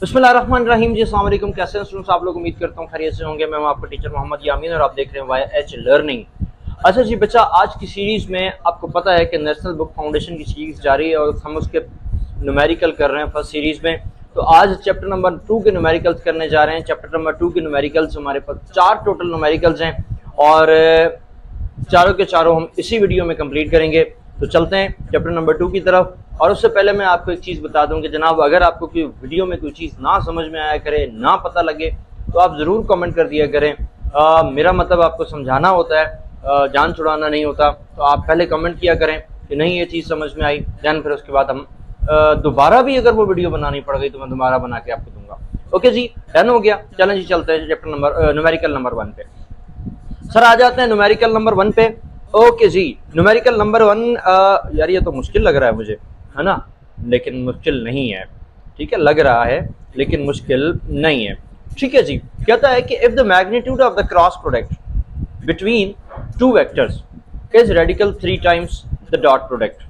बिस्मिल्लाहिर्रहमानिर्रहीम जी, अस्सलाम वालेकुम। कैसे हैं स्टूडेंट्स आप लोग? उम्मीद करता हूँ खैरियत से होंगे। मैं हूँ आपका टीचर मोहम्मद यामीन और आप देख रहे हैं YH लर्निंग। अच्छा जी बच्चा, आज की सीरीज़ में आपको पता है कि नेशनल बुक फाउंडेशन की सीरीज़ जारी है और हम उसके न्यूमेरिकल कर रहे हैं फर्स्ट सीरीज़ में। तो आज चैप्टर नंबर 2 के न्यूमेरिकल्स करने जा रहे हैं। चैप्टर नंबर 2 के न्यूमेरिकल्स हमारे पास 4 टोटल न्यूमेरिकल्स हैं और चारों के चारों हम इसी वीडियो में कंप्लीट करेंगे। तो चलते हैं चैप्टर नंबर 2 की तरफ। और उससे पहले मैं आपको एक चीज़ बता दूं कि जनाब, अगर आपको कोई वीडियो में कोई चीज़ ना समझ में आया करे, ना पता लगे, तो आप ज़रूर कमेंट कर दिया करें। मेरा मतलब आपको समझाना होता है, जान छुड़ाना नहीं होता। तो आप पहले कमेंट किया करें कि नहीं ये चीज़ समझ में आई, दैन फिर उसके बाद हम दोबारा भी अगर वो वीडियो बनानी पड़ गई तो मैं दोबारा बना के आपको दूंगा। ओके जी, डन हो गया। चलें जी, चलते हैं चैप्टर नंबर न्यूमेरिकल नंबर 1 पे। सर आ जाते हैं न्यूमेरिकल नंबर 1 पे। ओके जी, न्यूमेरिकल नंबर 1। यार ये तो मुश्किल लग रहा है मुझे, है ना, लेकिन मुश्किल नहीं है। ठीक है, लग रहा है लेकिन मुश्किल नहीं है। ठीक है जी, कहता है कि if the magnitude of the cross product between two vectors is radical 3 times the dot product,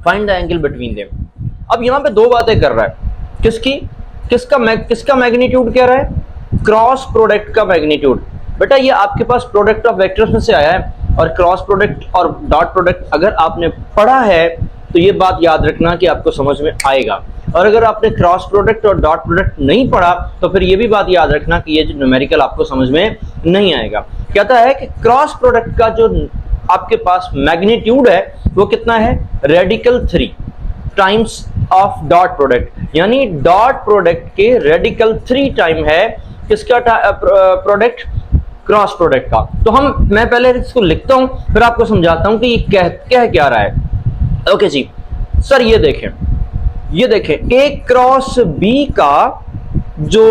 find the angle between them. अब यहाँ पे दो बातें कर रहा है। किसका मैग्नीट्यूड कह रहा है? क्रॉस प्रोडक्ट का मैग्नीट्यूड। बेटा ये आपके पास प्रोडक्ट ऑफ वेक्टर्स में से आया है और क्रॉस प्रोडक्ट और डॉट प्रोडक्ट अगर आपने पढ़ा है तो ये बात याद रखना कि आपको समझ में आएगा। और अगर आपने क्रॉस प्रोडक्ट और डॉट प्रोडक्ट नहीं पढ़ा तो फिर ये भी बात याद रखना कि ये जो न्यूमेरिकल आपको समझ में नहीं आएगा। कहता है कि क्रॉस प्रोडक्ट का जो आपके पास मैग्नीट्यूड है वो कितना है? Radical 3 times of dot product, यानी डॉट प्रोडक्ट के रेडिकल 3 टाइम है किसका प्रोडक्ट? क्रॉस प्रोडक्ट का। तो मैं पहले इसको लिखता हूं फिर आपको समझाता हूं कि ये कह क्या रहा है। ओके जी सर, ये देखें ए क्रॉस बी का जो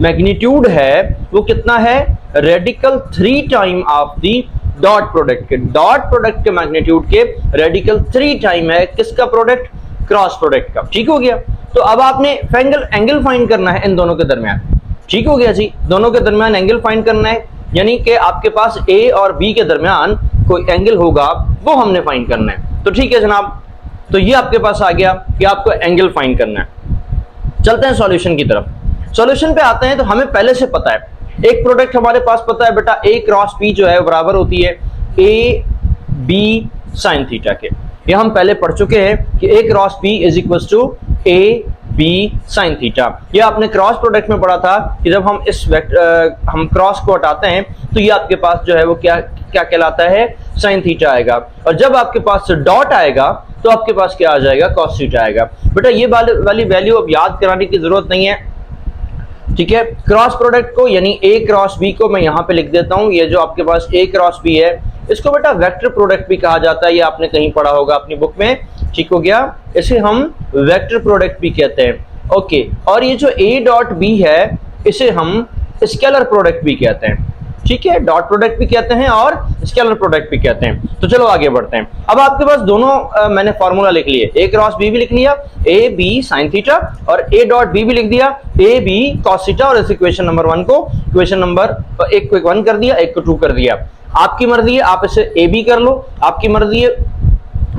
मैग्नीट्यूड है वो कितना है? Radical 3 time of the dot product के। डॉट प्रोडक्ट के मैग्नीट्यूड के रेडिकल 3 टाइम है किसका प्रोडक्ट? क्रॉस प्रोडक्ट का। ठीक हो गया। तो अब आपने एंगल फाइंड करना है इन दोनों के दरमियान। ठीक हो गया जी, दोनों के दरमियान एंगल फाइंड करना है, यानी कि आपके पास ए और बी के दरमियान कोई एंगल होगा वो हमने फाइंड करना है। तो ठीक है जनाब, तो ये आपके पास आ गया कि आपको एंगल फाइंड करना है। चलते हैं सॉल्यूशन की तरफ। सॉल्यूशन पे आते हैं तो हमें पहले से पता है एक प्रोडक्ट हमारे पास पता है बेटा, ए क्रॉस बी जो है बराबर होती है ए बी साइन थीटा के। ये हम पहले पढ़ चुके हैं कि A cross B is equal to A B sine theta. ये आपने क्रॉस प्रोडक्ट में पढ़ा था कि जब हम हम क्रॉस को हटाते हैं तो ये आपके पास जो है वो क्या कहलाता है? साइन थीटा आएगा। और जब आपके पास डॉट आएगा तो आपके पास क्या आ जाएगा? कॉस थीटा आएगा। बेटा ये वाली वैल्यू अब याद कराने की जरूरत नहीं है। ठीक है, क्रॉस प्रोडक्ट को यानी ए क्रॉस बी को मैं यहाँ पे लिख देता हूँ। ये जो आपके पास ए क्रॉस बी है इसको बेटा वेक्टर प्रोडक्ट भी कहा जाता है, ये आपने कहीं पढ़ा होगा अपनी बुक में। ठीक हो गया, इसे हम वेक्टर प्रोडक्ट भी कहते हैं। ओके, और ये जो ए डॉट बी है इसे हम स्केलर प्रोडक्ट भी कहते हैं। ठीक है, डॉट प्रोडक्ट भी कहते हैं और स्केलर प्रोडक्ट भी कहते हैं। तो चलो आगे बढ़ते हैं। अब आपके पास दोनों मैंने फॉर्मूला लिख लिए, ए क्रॉस बी भी लिख लिया, ए बी साइन थीटा, और ए डॉट बी भी लिख दिया, ए बी कॉस थीटा। और इस इक्वेशन नंबर 1 को इक्वेशन नंबर 1 को 1 कर दिया, 1 को 2 कर दिया। आपकी मर्जी है, आप इसे ए बी कर लो, आपकी मर्जी है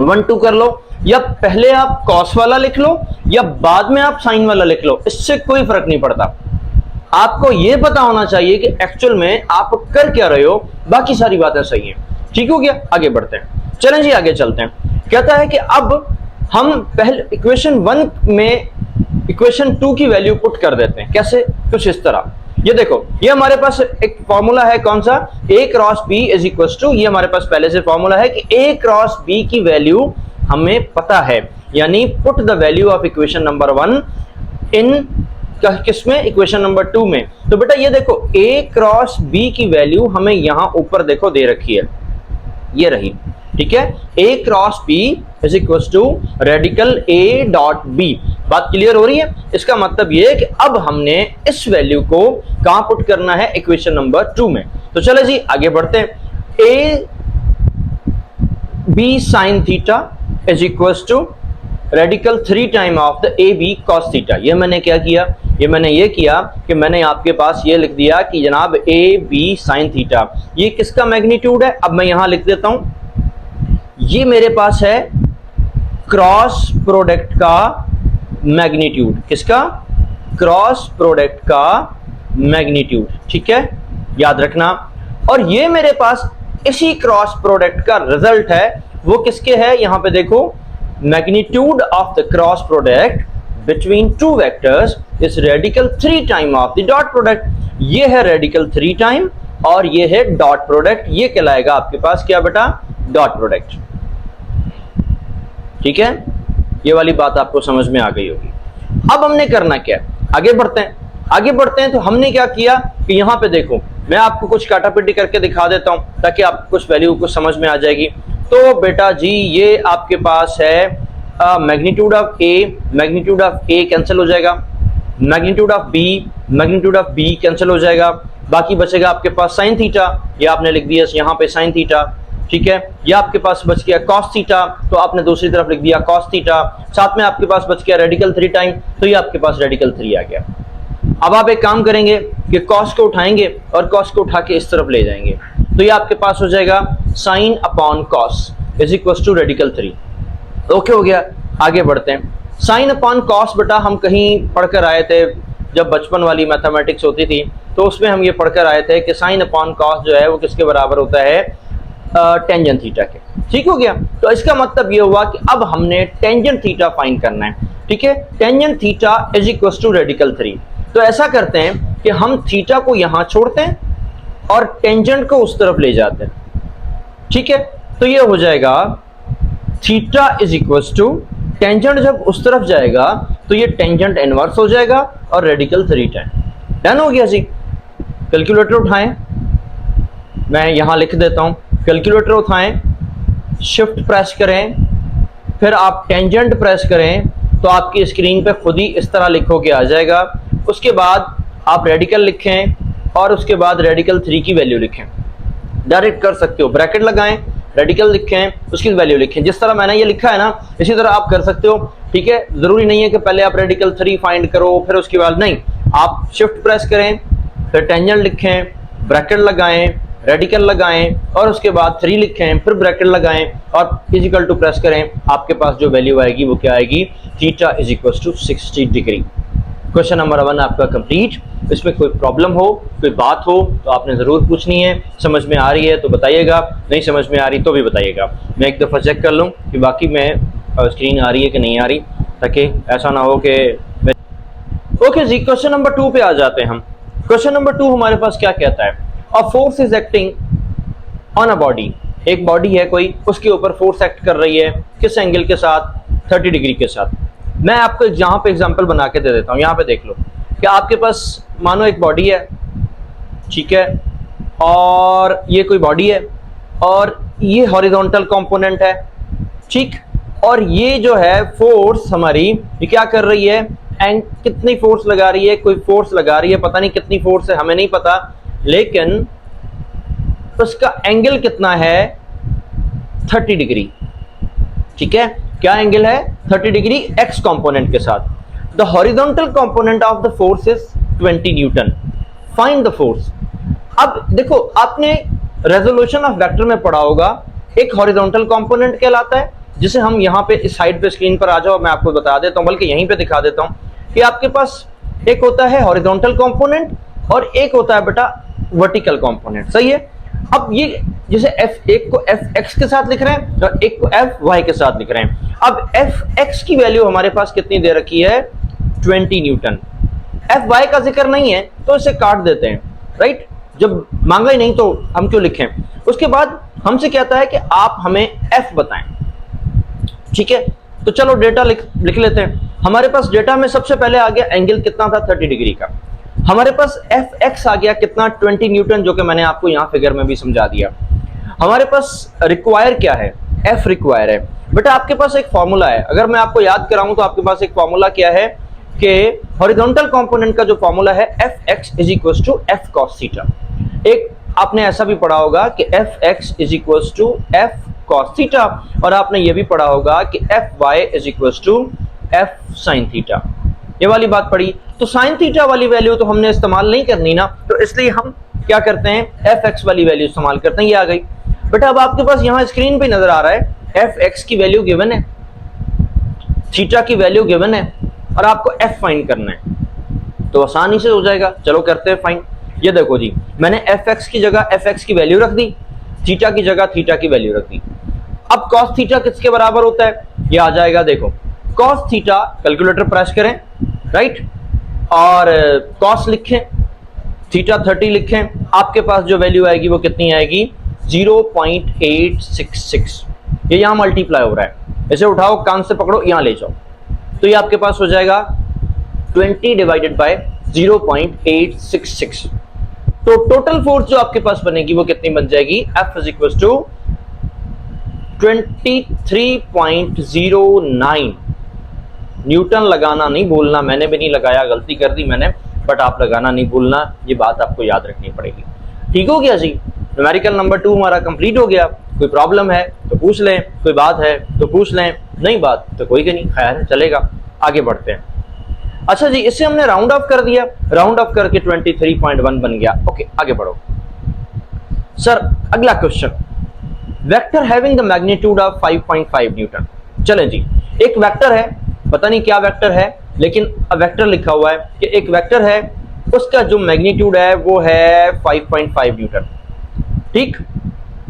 1 2 कर लो, या पहले आप कॉस वाला लिख लो या बाद में आप साइन वाला लिख लो, इससे कोई फर्क नहीं पड़ता। आपको यह पता होना चाहिए कि एक्चुअल में आप कर क्या रहे हो, बाकी सारी बातें सही हैं। ठीक हो गया, आगे बढ़ते हैं। चलें जी आगे चलते हैं। कहता है कि अब हम पहले इक्वेशन 1 में इक्वेशन 2 की वैल्यू पुट कर देते हैं। कैसे? कुछ इस तरह। ये देखो, ये हमारे पास एक फॉर्मूला है, कौन सा? A cross B is equal to, ये हमारे पास पहले से फॉर्मूला है कि ए क्रॉस बी की वैल्यू हमें पता है, यानी put the value of equation number 1 in किसमें? इक्वेशन नंबर 2 में। तो बेटा ये देखो, ए क्रॉस बी की वैल्यू हमें यहां ऊपर देखो दे रखी है, ये रही। ठीक है, A cross B is equal to radical A dot B. बात क्लियर हो रही है? इसका मतलब ये है कि अब हमने इस वैल्यू को कहां पुट करना है? इक्वेशन नंबर 2 में। तो चलो जी आगे बढ़ते हैं। A B sine theta is equal to radical 3 time of the A B cos theta. ये मैंने क्या किया? ये मैंने ये किया कि मैंने आपके पास ये लिख दिया कि जनाब ए बी साइन थीटा, ये किसका मैग्नीट्यूड है? अब मैं यहां लिख देता हूं, ये मेरे पास है क्रॉस प्रोडक्ट का मैग्नीट्यूड। किसका? क्रॉस प्रोडक्ट का मैग्नीट्यूड, ठीक है, याद रखना। और ये मेरे पास इसी क्रॉस प्रोडक्ट का रिजल्ट है, वो किसके है, यहां पे देखो, magnitude of the cross product between two vectors is radical 3 time of the dot product. ये है रेडिकल 3 टाइम और ये है डॉट प्रोडक्ट, ये कहलाएगा आपके पास क्या बेटा, डॉट प्रोडक्ट, ठीक है। ये वाली बात आपको समझ में आ गई होगी। अब हमने करना क्या, आगे बढ़ते हैं। आगे बढ़ते हैं तो हमने क्या किया कि यहां पे देखो, मैं आपको कुछ काटापिटी करके दिखा देता हूं ताकि आपको कुछ वैल्यू को समझ में आ जाएगी। तो बेटा जी ये आपके पास है magnitude of A, magnitude of A cancel हो जाएगा, मैग्नीट्यूड ऑफ बी कैंसिल हो जाएगा, बाकी बचेगा आपके पास साइन थीटा, ये आपने लिख दिया यहाँ पे साइन थीटा, ठीक है। ये आपके पास बच गया कॉस थीटा, तो आपने दूसरी तरफ लिख दिया कॉस थीटा, साथ में आपके पास बच गया रेडिकल 3 टाइम, तो ये आपके पास रेडिकल 3 आ गया। अब आप एक काम करेंगे कि कॉस को उठाएंगे और कॉस को उठा के इस तरफ ले जाएंगे, तो ये आपके पास हो जाएगा sine upon cos is equal to radical 3। Okay हो गया। आगे बढ़ते हैं। साइन अपॉन कॉस बेटा हम कहीं पढ़कर आए थे, जब बचपन वाली मैथमेटिक्स होती थी तो उसमें हम ये पढ़कर आए थे कि साइन अपॉन कॉस जो है वो किसके बराबर होता है, टेंजेंट थीटा के, ठीक हो गया। तो इसका मतलब ये हुआ कि अब हमने टेंजेंट थीटा फाइंड करना है, ठीक है। Tangent theta is equal to radical 3। तो ऐसा करते हैं कि हम थीटा को यहां छोड़ते हैं और टेंजेंट को उस तरफ ले जाते हैं, ठीक है। तो ये हो जाएगा theta is equal to, tangent जब उस तरफ जाएगा तो ये टेंजेंट इनवर्स हो जाएगा और रेडिकल 3 टाइम। डन हो गया जी। कैलकुलेटर उठाएं, मैं यहां लिख देता हूं, कैलकुलेटर उठाएं, शिफ्ट प्रेस करें, फिर आप टेंजेंट प्रेस करें तो आपकी स्क्रीन पे खुद ही इस तरह लिखोगे आ जाएगा। उसके बाद आप रेडिकल लिखें और उसके बाद रेडिकल 3 की वैल्यू लिखें, डायरेक्ट कर सकते हो, ब्रैकेट लगाएं, रेडिकल लिखें, उसकी वैल्यू लिखें, जिस तरह मैंने ये लिखा है ना इसी तरह आप कर सकते हो, ठीक है। जरूरी नहीं है कि पहले आप रेडिकल 3 फाइंड करो फिर उसके बाद, नहीं, आप शिफ्ट प्रेस करें, फिर टेंजेंट लिखें, ब्रैकेट लगाएं, रेडिकल लगाएं और उसके बाद 3 लिखें, फिर ब्रैकेट लगाएं और इजिकल टू प्रेस करें, आपके पास जो वैल्यू आएगी वो क्या आएगी, theta is equal to 60 degree. Question number 1 आपका कंप्लीट। इसमें कोई प्रॉब्लम हो, कोई बात हो तो आपने ज़रूर पूछनी है, समझ में आ रही है तो बताइएगा, नहीं समझ में आ रही तो भी बताइएगा। मैं एक दफ़ा चेक कर लूँ कि बाकी में स्क्रीन आ रही है कि नहीं आ रही, ताकि ऐसा ना हो कि ओके जी। क्वेश्चन नंबर 2 पे आ जाते हैं हम। क्वेश्चन नंबर 2 हमारे पास क्या कहता है, a force is acting on a body. एक बॉडी है कोई, उसके ऊपर फोर्स एक्ट कर रही है, किस एंगल के साथ, 30 डिग्री के साथ। मैं आपको यहाँ पे एग्जांपल बना के दे देता हूँ। यहाँ पे देख लो कि आपके पास मानो एक बॉडी है, ठीक है, और ये कोई बॉडी है और ये हॉरिजॉन्टल कंपोनेंट है, ठीक। और ये जो है फोर्स हमारी ये क्या कर रही है, एंड कितनी फोर्स लगा रही है, कोई फोर्स लगा रही है, पता नहीं कितनी फोर्स है, हमें नहीं पता, लेकिन उसका एंगल कितना है, 30 डिग्री, ठीक है। क्या एंगल है, 30 डिग्री एक्स कंपोनेंट के साथ। The horizontal component of the force is 20 Newton, find the force. अब देखो आपने रेजोल्यूशन ऑफ वेक्टर में पढ़ा होगा, एक हॉरिजॉन्टल कंपोनेंट कहलाता है, जिसे हम यहाँ पे इस साइड पे स्क्रीन पर आ जाओ, मैं आपको बता देता हूँ, बल्कि यहीं पे दिखा देता हूँ कि आपके पास एक होता है हॉरिजॉन्टल कंपोनेंट और एक होता है बेटा वर्टिकल कंपोनेंट, सही है। अब ये जैसे एक को fx के साथ लिख रहे हैं और एक को fy के साथ लिख रहे हैं। अब fx की वैल्यू हमारे पास कितनी दे रखी है, 20 न्यूटन। fy का जिक्र नहीं है तो इसे काट देते हैं, राइट, जब मांगा ही नहीं तो हम क्यों लिखें। उसके बाद हमसे कहता है कि आप हमें f बताएं, ठीक है। तो चलो डेटा लिख लेते हैं। हमारे पास डेटा में सबसे पहले आ गया एंगल कितना था, 30 डिग्री का। हमारे पास fx आ गया कितना, 20 न्यूटन, जो कि मैंने आपको यहाँ फिगर में भी समझा दिया। हमारे पास रिक्वायर क्या है, f रिक्वायर है। बेटा आपके पास एक फॉर्मूला है, अगर मैं आपको याद कराऊं तो आपके पास एक फॉर्मूला क्या है कि हॉरिजॉन्टल कंपोनेंट का जो फॉर्मूला है fx is equal to f cos theta. एक आपने ऐसा भी पढ़ा होगा कि fx is equal to f cos theta, और आपने ये भी पढ़ा होगा कि fy is equal to f sin theta. ये वाली बात पढ़ी। तो साइन थीटा वाली वैल्यू तो हमने इस्तेमाल नहीं करनी ना, तो इसलिए हम क्या करते हैं, fx वाली वैल्यू इस्तेमाल करते हैं। ये आ गई बेटा। अब आपके पास यहाँ स्क्रीन पे नजर आ रहा है fx की वैल्यू गिवन है, थीटा की वैल्यू गिवन है, और आपको f फाइंड करना है, तो आसानी से हो जाएगा। चलो करते हैं फाइन। ये देखो जी, मैंने एफ एक्स की जगह एफ एक्स की वैल्यू रख दी, थीटा की जगह थीटा की वैल्यू रख दी। अब कॉस थीटा किसके बराबर होता है, ये आ जाएगा। देखो कॉस थीटा, कैलकुलेटर प्रेस करें, राइट, और कॉस लिखें, थीटा 30 लिखें, आपके पास जो वैल्यू आएगी वो कितनी आएगी, 0.866। ये यहां मल्टीप्लाई हो रहा है, इसे उठाओ, कान से पकड़ो, यहां ले जाओ, तो ये आपके पास हो जाएगा 20 डिवाइडेड बाय 0.866। तो टोटल फोर्स जो आपके पास बनेगी वो कितनी बन जाएगी, F is equal to 23.09 newton. लगाना नहीं भूलना, मैंने भी नहीं लगाया, गलती कर दी मैंने, बट आप लगाना नहीं भूलना, ये बात आपको याद रखनी पड़ेगी। ठीक हो गया जी, न्यूमेरिकल नंबर 2 हमारा कंप्लीट हो गया। कोई प्रॉब्लम है तो पूछ लें, कोई बात है तो पूछ लें, नहीं बात तो कोई नहीं, खैर चलेगा, आगे बढ़ते हैं। अच्छा जी, इसे हमने राउंड ऑफ कर दिया, राउंड ऑफ करके 23.1 बन गया। ओके, आगे बढ़ो सर। अगला question, vector having the magnitude of 5.5 Newton. चलें जी, एक वेक्टर है, पता नहीं क्या वेक्टर है, लेकिन वेक्टर लिखा हुआ है कि एक वेक्टर है, उसका जो मैग्नीट्यूड है वो है 5.5 न्यूटन। ठीक,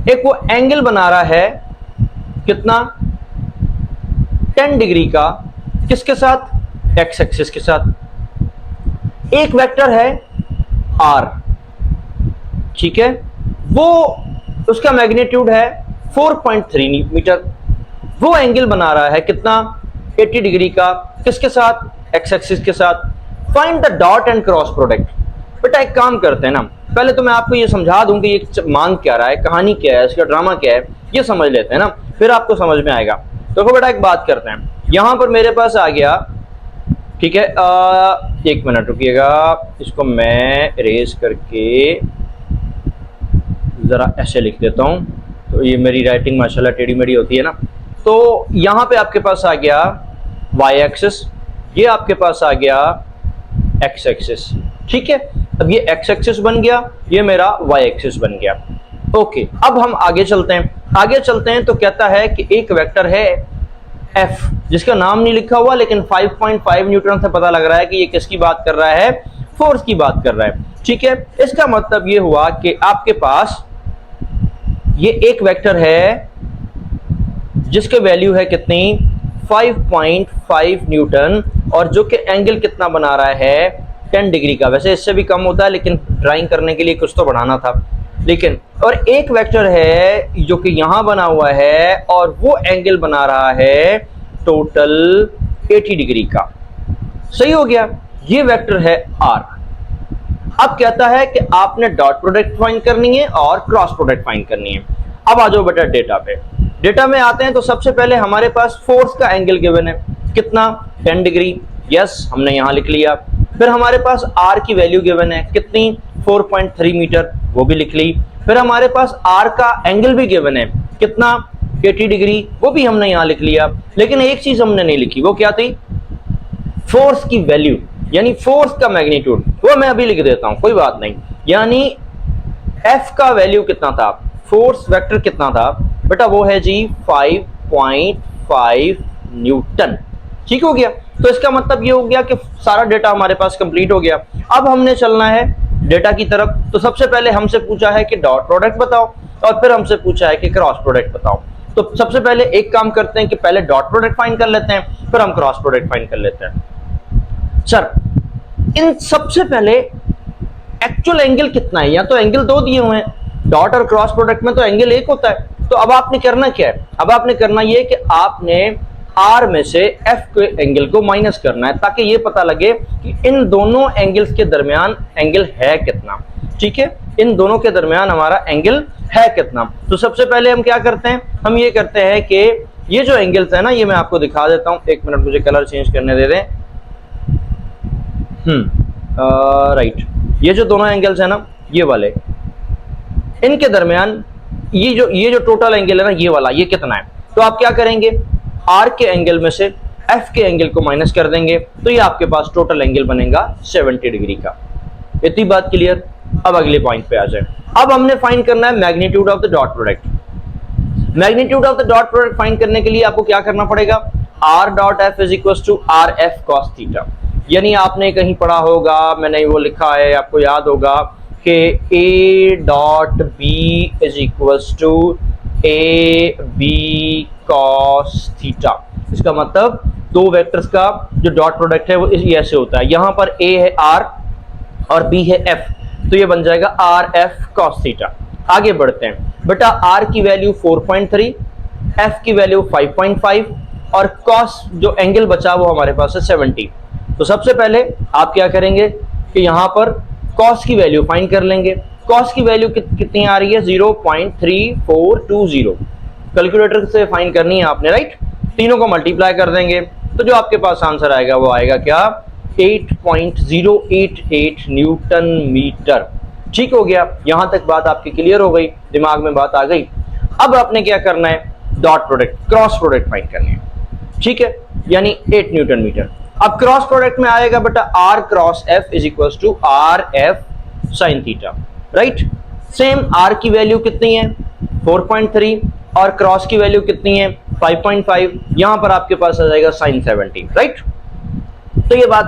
एक वो एंगल बना रहा है, कितना, 10 डिग्री का, किसके साथ, एक्स एक्सिस के साथ। एक वेक्टर है आर, ठीक है, वो उसका मैग्नीट्यूड है 4.3 मीटर, वो एंगल बना रहा है कितना, 80 डिग्री का, किसके साथ, एक्स एक्सिस के साथ। Find the dot and cross product. बेटा एक काम करते हैं ना, पहले तो मैं आपको ये समझा दूं कि ये मान क्या रहा है, कहानी क्या है, इसका ड्रामा क्या है, ये समझ लेते हैं ना, फिर आपको समझ में आएगा। तो बेटा एक बात करते हैं, यहां पर मेरे पास आ गया, ठीक है, एक मिनट रुकिएगा, इसको मैं इरेज करके जरा ऐसे लिख देता हूं, तो ये मेरी राइटिंग माशाल्लाह टेढ़ी मेढ़ी होती है ना। तो यहां पे आपके पास आ गया वाई एक्सिस, ये आपके पास आ गया एक्स एक्सिस, ठीक है। अब ये एक्स एक्सिस बन गया, ये मेरा वाई एक्सिस बन गया। ओके, अब हम आगे चलते हैं, आगे चलते हैं तो कहता है कि एक वेक्टर है F, जिसका नाम नहीं लिखा हुआ, लेकिन 5.5 न्यूटन से पता लग रहा है कि ये किसकी बात कर रहा है, फोर्स की बात कर रहा है, ठीक है। इसका मतलब ये हुआ कि आपके पास ये एक वेक्टर है जिसके वैल्यू है कितनी, 5.5 न्यूटन, और जो कि एंगल कितना बना रहा है, 10 डिग्री का। वैसे इससे भी कम होता है, लेकिन ड्राइंग करने के लिए कुछ तो बढ़ाना था, लेकिन। और एक वेक्टर है जो कि यहां बना हुआ है, और वो एंगल बना रहा है टोटल 80 डिग्री का। सही हो गया, ये वेक्टर है R। अब कहता है कि आपने डॉट प्रोडक्ट फाइंड करनी है और क्रॉस प्रोडक्ट फाइंड करनी है। अब आ जाओ बेटा डेटा पे, डेटा में आते हैं तो सबसे पहले हमारे पास फोर्स का एंगल गिवन है, कितना, 10 डिग्री, यस हमने यहां लिख लिया। फिर हमारे पास R की वैल्यू गिवन है, कितनी, 4.3 मीटर, वो भी लिख ली। फिर हमारे पास R का एंगल भी गिवन है, कितना, 80 डिग्री, वो भी हमने यहां लिख लिया। लेकिन एक चीज हमने नहीं लिखी, वो क्या थी, फोर्स की वैल्यू, यानी फोर्स का मैग्नीट्यूड, वो मैं अभी लिख देता हूं, कोई बात नहीं। यानी F का वैल्यू कितना था, फोर्स वेक्टर कितना था बेटा, वो है जी 5.5 न्यूटन। ठीक हो गया, तो इसका मतलब ये हो गया कि सारा डेटा हमारे पास कंप्लीट हो गया। अब हमने चलना है डेटा की तरफ। तो सबसे पहले हमसे पूछा है कि डॉट प्रोडक्ट बताओ, और फिर हमसे पूछा है कि क्रॉस प्रोडक्ट बताओ। तो सबसे पहले एक काम करते हैं कि पहले डॉट प्रोडक्ट फाइंड कर लेते हैं, फिर हम क्रॉस प्रोडक्ट फाइंड कर लेते हैं। सर इन सबसे पहले एक्चुअल एंगल कितना है, या तो एंगल दो दिए हुए हैं, डॉट और क्रॉस प्रोडक्ट में तो एंगल एक होता है। तो अब आपने करना क्या है, अब आपने करना ये कि आपने R में से F के एंगल को माइनस करना है, ताकि ये पता लगे कि इन दोनों एंगल्स के दरमियान एंगल है कितना। ठीक है, इन दोनों के दरमियान हमारा एंगल है कितना। तो सबसे पहले हम क्या करते हैं, हम ये करते हैं कि ये जो एंगल्स है ना, ये मैं आपको दिखा देता हूं, एक मिनट मुझे कलर चेंज करने दे दें। राइट, ये जो दोनों एंगल्स है ना, ये वाले, इनके दरमियान ये जो टोटल एंगल है ना, ये वाला, ये कितना है। तो आप क्या करेंगे, R के एंगल में से F के एंगल को माइनस कर देंगे, तो ये आपके पास टोटल एंगल बनेगा 70 डिग्री का। इतनी बात क्लियर। अब अगले पॉइंट पे आ जाए। अब हमने फाइंड करना है magnitude of the dot product. Magnitude of the dot product find करने के लिए आपको क्या करना पड़ेगा, R dot F is equal to RF cos theta. यानी आपने कहीं पढ़ा होगा, मैंने वो लिखा है, आपको याद होगा कि A dot B is equals to A B cos theta. इसका मतलब दो वेक्टर्स का जो डॉट प्रोडक्ट है वो इस ऐसे होता है। यहाँ पर ए है आर और बी है एफ, तो ये बन जाएगा आर एफ कॉस थीटा। आगे बढ़ते हैं बेटा, आर की वैल्यू 4.3, एफ की वैल्यू 5.5 और कॉस जो एंगल बचा वो हमारे पास है 70। तो सबसे पहले आप क्या करेंगे कि यहाँ पर कॉस की वैल्यू फाइंड कर लेंगे। कॉस की वैल्यू कितनी आ रही है? 0.3420। कैलकुलेटर से फाइंड करनी है आपने, राइट। तीनों को मल्टीप्लाई कर देंगे तो जो आपके पास आंसर आएगा वो आएगा क्या? 8.088 न्यूटन मीटर। ठीक हो गया, यहां तक बात आपकी क्लियर हो गई, दिमाग में बात आ गई। अब आपने क्या करना है? Dot product, cross product find करनी है। ठीक है, यानी 8 न्यूटन मीटर। अब क्रॉस प्रोडक्ट में आएगा बेटा R cross F is equal to R F sine theta, right. Same आर की वैल्यू कितनी है? 4.3 और क्रॉस की वैल्यू कितनी है? 5.5। यहां पर आपके पास आ जाएगा साइन 70, राइट। तो ये बात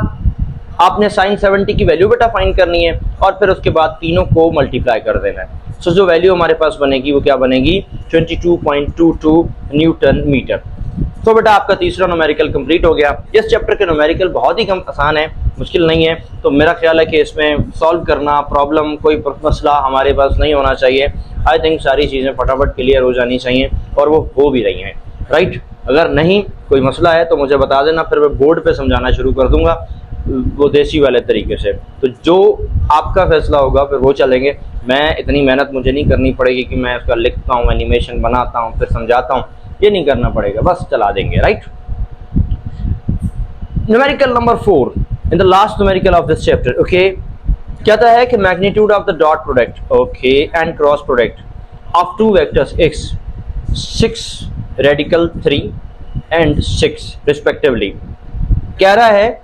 आपने साइन 70 की वैल्यू बेटा फाइंड करनी है और फिर उसके बाद तीनों को मल्टीप्लाई कर देना है। सो जो वैल्यू हमारे पास बनेगी वो क्या बनेगी? 22.22 न्यूटन मीटर। तो बेटा आपका तीसरा न्यूमेरिकल कंप्लीट हो गया। इस चैप्टर के न्यूमेरिकल बहुत ही कम आसान है, मुश्किल नहीं है। तो मेरा ख्याल है कि इसमें सॉल्व करना प्रॉब्लम, कोई मसला हमारे पास नहीं होना चाहिए। आई थिंक सारी चीज़ें फटाफट क्लियर हो जानी चाहिए और वो हो भी रही हैं, राइट। अगर नहीं कोई मसला है तो मुझे बता देना, फिर मैं बोर्ड पे समझाना शुरू कर दूंगा वो देसी वाले तरीके से। तो जो आपका फैसला होगा फिर वो चलेंगे। मैं इतनी मेहनत मुझे नहीं करनी पड़ेगी कि मैं उसका लिखता हूँ, एनिमेशन बनाता हूँ, फिर समझाता हूँ, ये नहीं करना पड़ेगा, बस चला देंगे, right. Numerical number 4 in the last numerical of this chapter, okay. कहता है कि magnitude of the dot product, okay, and cross product of two vectors x 6 radical 3 and 6 respectively. कह रहा है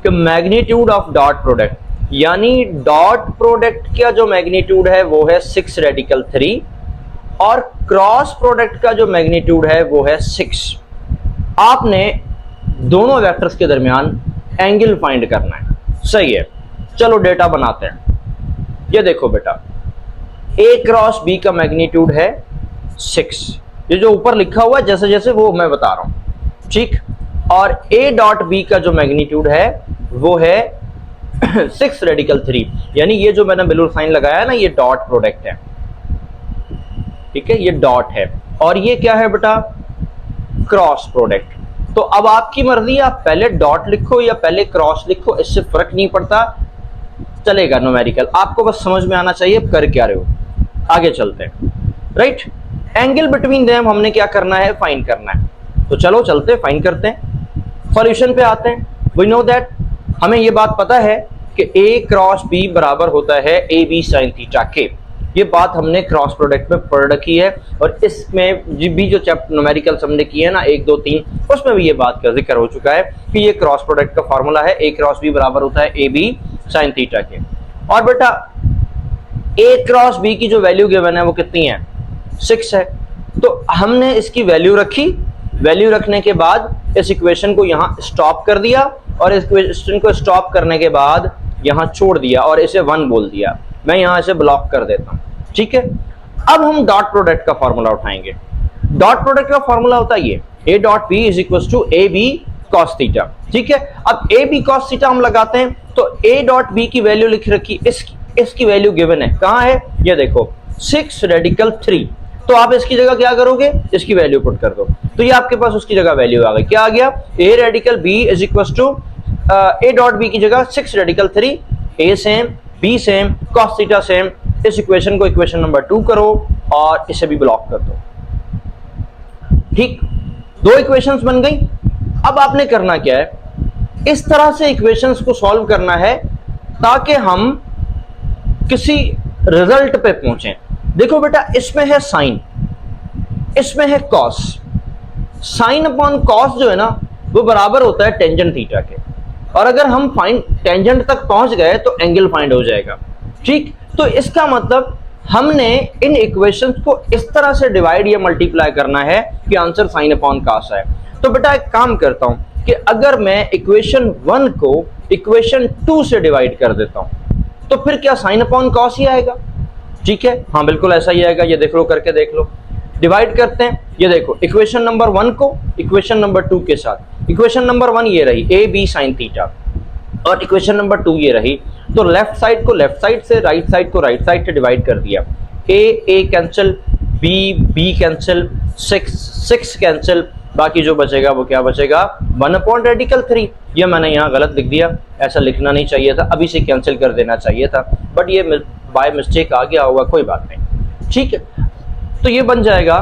कि मैग्नीट्यूड ऑफ डॉट प्रोडक्ट, यानी dot product का जो मैग्नीट्यूड है वो है 6 रेडिकल 3 और क्रॉस प्रोडक्ट का जो मैग्नीट्यूड है वो है 6। आपने दोनों वेक्टर्स के दरमियान एंगल फाइंड करना है, सही है। चलो डेटा बनाते हैं। ये देखो बेटा, a क्रॉस b का मैग्नीट्यूड है 6, ये जो ऊपर लिखा हुआ है जैसे जैसे वो मैं बता रहा हूं, ठीक। और a डॉट b का जो मैग्नीट्यूड है वो है 6 रेडिकल 3, यानी ये जो मैंने बिल्कुल साइन लगाया है ना, ये डॉट प्रोडक्ट है, ठीक है, ये डॉट है। और ये क्या है बेटा? Cross product. तो अब आपकी मर्जी, आप पहले डॉट लिखो या पहले क्रॉस लिखो, इससे फर्क नहीं पड़ता, चलेगा न्यूमेरिकल। आपको बस समझ में आना चाहिए कर क्या रहे हो। आगे चलते हैं, राइट। एंगल बिटवीन देम हमने क्या करना है? फाइंड करना है। तो चलो चलते हैं, फाइंड करते हैं, सॉल्यूशन पे आते हैं। वी नो दैट, हमें ये बात पता है कि a क्रॉस b बराबर होता है ए बी साइन थीटा के। ये बात हमने क्रॉस प्रोडक्ट में पढ़ रखी है और इसमें भी जो चैप्टर न्यूमेरिकल हमने किए हैं ना 1 2 3, उसमें भी ये बात का जिक्र हो चुका है कि ये क्रॉस प्रोडक्ट का फॉर्मूला है, a क्रॉस b बराबर होता है ए बी साइन थीटा के। और बेटा a क्रॉस b की जो वैल्यू गिवन है वो कितनी है? 6 है। तो हमने इसकी वैल्यू रखी, वैल्यू रखने के बाद इस इक्वेशन को यहाँ स्टॉप कर दिया और इस इक्वेशन को स्टॉप करने के बाद यहाँ छोड़ दिया और इसे 1 बोल दिया। मैं यहाँ इसे ब्लॉक कर देता हूँ, ठीक है। अब हम डॉट प्रोडक्ट का फॉर्मूला उठाएंगे। डॉट प्रोडक्ट का फॉर्मूला होता है ये a dot b is equal to A B cos theta, ठीक है। अब ए बी कॉस थीटा हम लगाते हैं तो a डॉट b की वैल्यू लिख रखी, इसकी वैल्यू गिवन है, कहाँ है? ये देखो 6 रेडिकल 3। तो आप इसकी जगह क्या करोगे? इसकी वैल्यू पुट कर दो, तो ये आपके पास उसकी जगह वैल्यू आ गई। क्या आ गया? a radical b is equal to a dot b की जगह 6 radical 3, a same b same cos theta same. इस इक्वेशन को इक्वेशन नंबर 2 करो और इसे भी ब्लॉक कर दो, ठीक। 2 इक्वेशंस बन गई। अब आपने करना क्या है? इस तरह से इक्वेशंस को सॉल्व करना है ताकि हम किसी रिजल्ट पे पहुंचे। देखो बेटा, इसमें है साइन, इसमें है कॉस। साइन अपॉन कॉस जो है ना वो बराबर होता है टेंजेंट थीटा के, और अगर हम फाइंड टेंजेंट तक पहुंच गए तो एंगल फाइंड हो जाएगा, ठीक। तो इसका मतलब हमने इन इक्वेशंस को इस तरह से डिवाइड या मल्टीप्लाई करना है कि आंसर साइन अपॉन कॉस है। तो बेटा एक काम करता हूं, कि अगर मैं इक्वेशन 1 को इक्वेशन 2 से डिवाइड कर देता हूं तो फिर क्या साइन अपॉन कॉस ही आएगा? ठीक है, हाँ बिल्कुल ऐसा ही आएगा। ये देख लो, करके देख लो। डिवाइड करते हैं, ये देखो इक्वेशन नंबर 1 को इक्वेशन नंबर 2 के साथ। इक्वेशन नंबर 1 ये रही ए बी साइन थीटा, और इक्वेशन नंबर 2 ये रही। तो लेफ्ट साइड को लेफ्ट साइड से, राइट साइड को राइट साइड से डिवाइड कर दिया। ए कैंसिल, बी कैंसिल, 6 कैंसिल, बाकी जो बचेगा वो क्या बचेगा? 1 अपॉन रेडिकल 3। ये मैंने यहाँ गलत लिख दिया, ऐसा लिखना नहीं चाहिए था, अभी से कैंसिल कर देना चाहिए था, बट ये बाय मिस्टेक आ गया होगा, कोई बात नहीं। ठीक है, तो ये बन जाएगा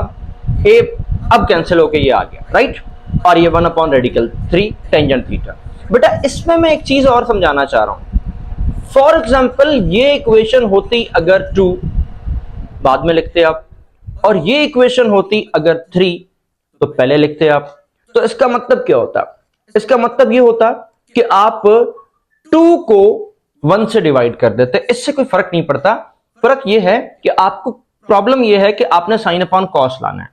ए, अब कैंसिल होके ये आ गया, राइट, और ये 1 अपॉन रेडिकल 3 टेंजेंट थीटा। बेटा इसमें मैं एक चीज और समझाना चाह रहा हूं। फॉर एग्जाम्पल ये इक्वेशन होती अगर 2, बाद में लिखते आप, और ये इक्वेशन होती अगर 3, तो पहले लिखते आप। तो इसका मतलब क्या होता? इसका मतलब ये होता कि आप 2 को 1 से डिवाइड कर देते, इससे कोई फर्क नहीं पड़ता। फर्क ये है कि आपको प्रॉब्लम ये है कि आपने साइन अपॉन कॉस लाना है।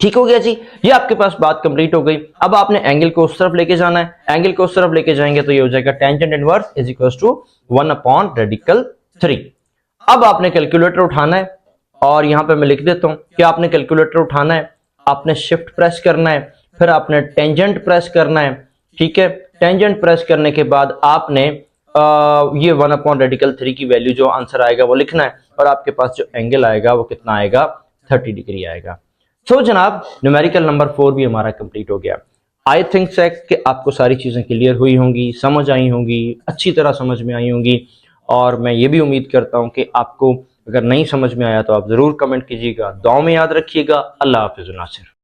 ठीक हो गया जी, ये आपके पास बात कंप्लीट हो गई। अब आपने एंगल को उस तरफ लेके जाना है, एंगल को उस तरफ लेके जाएंगे तो ये हो जाएगा tangent inverse is equal to 1 upon radical 3। अब आपने कैलकुलेटर उठाना है, और यहां पे मैं लिख देता हूं कि आपने कैलकुलेटर उठाना है, आपने शिफ्ट प्रेस करना है, फिर आपने टेंजेंट प्रेस करना है। ठीक है, टेंजेंट प्रेस करने के बाद आपने ये 1 अपॉन रेडिकल 3 की वैल्यू जो आंसर आएगा वो लिखना है, और आपके पास जो एंगल आएगा वो कितना आएगा? 30 डिग्री आएगा। तो जनाब न्यूमेरिकल नंबर 4 भी हमारा कंप्लीट हो गया। आई थिंक से कि आपको सारी चीज़ें क्लियर हुई होंगी, समझ आई होंगी, अच्छी तरह समझ में आई होंगी, और मैं ये भी उम्मीद करता हूं कि आपको अगर नहीं समझ में आया तो आप ज़रूर कमेंट कीजिएगा। दुआ में याद रखिएगा। अल्लाह हाफ़िज़ नासिर।